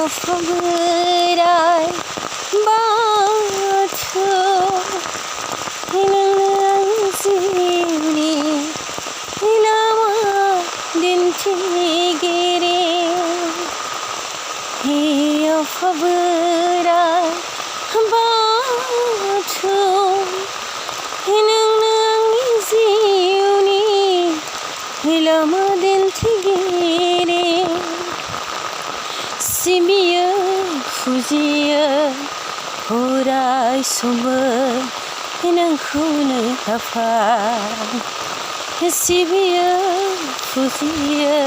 आफा बोराइ बाथौ नोंनो आंनि जिउनि लामा दिन्थिगिरि हे आफा बोराइ बाथौ नोंनो आंनि जिउनि लामा दिन्थिगिरि सिबियो फुजियो अराय समबो नोंखौनो आफा सिबियो फुजियो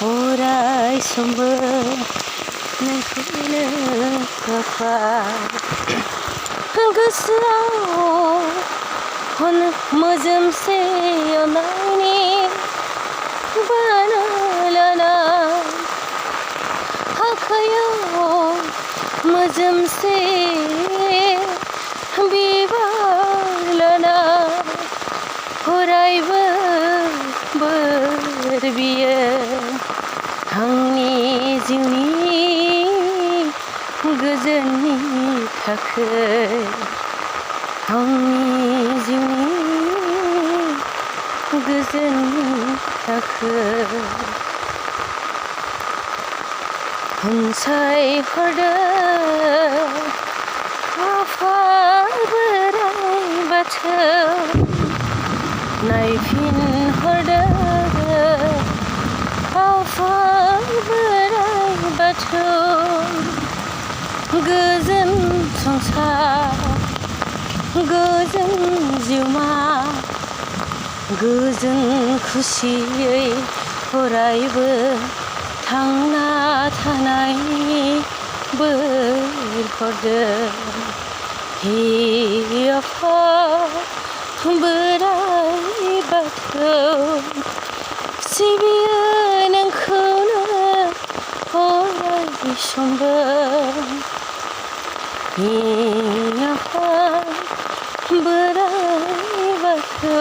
अराय समबो नोंखौनो आफा गोसोआव मोजोमसे अननायनि बाना लानाय आखायाव मोजोमसे बिबार लानाय अरायबो बोर बियो आंनि जिउनि गोजोननि थाखाय आंनि जिउनि गोजोननि थाखाय अनसायहरदों आफा बोराइ बाथौ नायफिनहरदों आफा बोराइ बाथौ गोजोन संसार गोजोन जिउमा गोजोन खुसियै अरायबो थांना थानायनि बोर हरदों हे आफा बोराइ बाथौ सिबियो नोंखौनो अराय समबो हे आफा बोराइ बाथौ